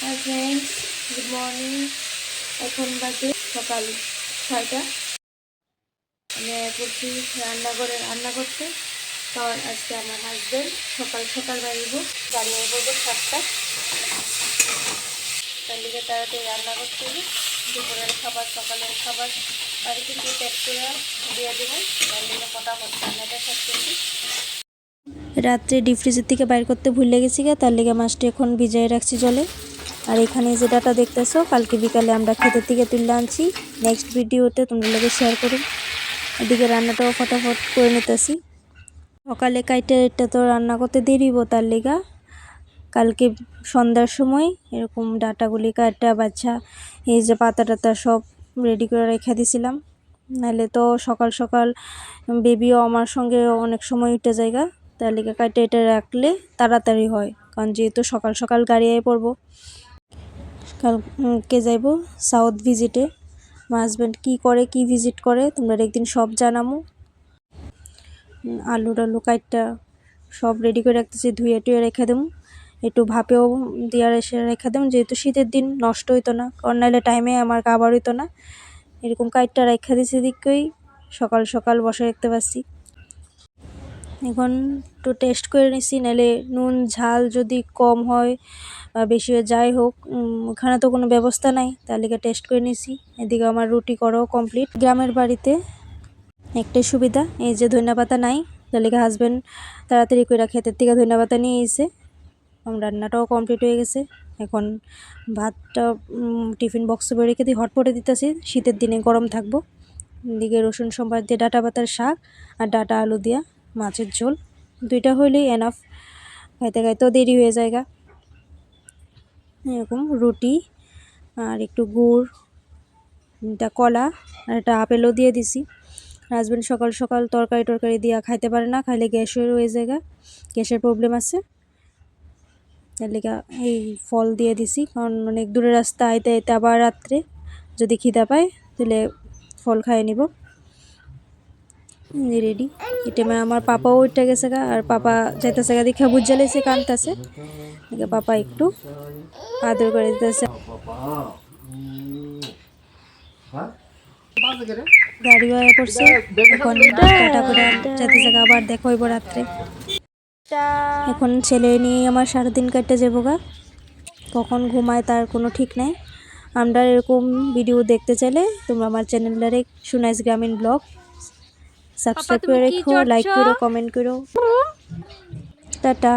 Hi friends, good morning. এখন বাজে সকাল 6টা। আমি করছি রান্না করতে। কারণ আজকে আমার হাজব্যান্ড সকাল সকাল বাড়িব, বাড়িয়ে পড়বো 7টা। তার লিগে তাড়াতাড়ি রান্না করতে হবে। দুপুরের খাবার, সকালের খাবার বাড়িতে গিয়ে প্যাক করে দিয়ে দেবো। তার লিগে ফটাফট রান্নাটা শেষ করছি। রাত্রে ডিপ ফ্রিজের থেকে বাইর করতে ভুলে গেছি গা, তার লেগে মাছটি এখন ভিজাই রাখছি জলে। আর এখানে যে ডাটা দেখতেছো, কালকে বিকালে আমরা ক্ষেতের থেকে তুলে আনছি। নেক্সট ভিডিওতে তোমরা লোকে শেয়ার করুন। এদিকে রান্নাটাও ফটাফট করে নিতেছি। সকালে কাইটে এটা তো রান্না করতে দেরিব, তার লেগা কালকে সন্ধ্যার সময় এরকম ডাটাগুলি কাটা বাচ্চা এই যে পাতা টাতা সব রেডি করে রেখে দিছিলাম। নাহলে তো সকাল সকাল বেবিও আমার সঙ্গে অনেক সময় উঠে জায়গা, তার লেগে কাইটে এটা রাখলে তাড়াতাড়ি হয়। কারণ যেহেতু সকাল সকাল গাড়ি আয় পড়বো। কালকে যাইব সাউথ ভিজিটে। আমার হাজব্যান্ড কী করে, কি ভিজিট করে তোমরা একদিন সব জানামো। আলু টালু কাইটটা সব রেডি করে রাখতেছি, ধুয়ে টুয়ে রেখে দেবো। একটু ভাপেও দিয়ে এসে রেখে দেবো, যেহেতু শীতের দিন নষ্ট হইতো না, কারণ নাহলে টাইমে আমার খাবার হইতো না। এরকম কাইটটা রেখে দিছি দিকই সকাল সকাল বসে রাখতে পারছি। এখন একটু টেস্ট করে নিছি, নাহলে নুন ঝাল যদি কম হয় বা বেশি হয়, যাই হোক ওখানে তো কোনো ব্যবস্থা নাই, তার লিগে টেস্ট করে নিছি। এদিকে আমার রুটি করাও কমপ্লিট। গ্রামের বাড়িতে একটাই সুবিধা, এই যে ধনিয়া নাই, তার লিগে হাজব্যান্ড তাড়াতাড়ি করে ক্ষেতের থেকে ধনিয়া নিয়ে এসে রান্নাটাও কমপ্লিট হয়ে গেছে। এখন ভাতটা টিফিন বক্সে বেড়ে রেখে দিই, হটপটে দিতেছি, শীতের দিনে গরম থাকবো। এদিকে রসুন সম্বার দিয়ে ডাটা পাতার শাক আর ডাটা আলু দিয়া মাছের ঝোল, দুইটা হইলেই এনাফ। খাইতে খাইতেও দেরি হয়ে যায়। এরকম রুটি আর একটু গুড়, একটা কলা আর একটা আপেলও দিয়ে দিছি। হাজব্যান্ড সকাল সকাল তরকারি দিয়া খাইতে পারে না, খাইলে গ্যাসের হয়ে যায়, গ্যাসের প্রবলেম আছে। তার লেগে এই ফল দিয়ে দিছি, কারণ অনেক দূরের রাস্তা আইতে আইতে আবার রাত্রে যদি খিদা পায় তাহলে ফল খাইয়ে নিব। রেডি। এটা আমার পাপাও উঠে গেছে গা, আর পাপা যাইতেছে গা দেখে বুঝ জ্বালাইছে, কানতেছে। পাপা একটু আদর করে দিতেছে। গাড়ি হয়ে পড়ছে, এখন টাটা করে যাইতেছে গা, আবার দেখা হইব রাত্রে। এখন ছেলে নিয়ে আমার সারাদিন কাটতে যাবো গা, কখন ঘুমায় তার কোনো ঠিক নাই। আমরা এরকম ভিডিও দেখতে চাইলে তোমরা আমার চ্যানেলটারে সুনাইস গ্রামীণ ব্লগ সাবস্ক্রাইব করে রেখো, লাইক করো, কমেন্ট করো। টাটা।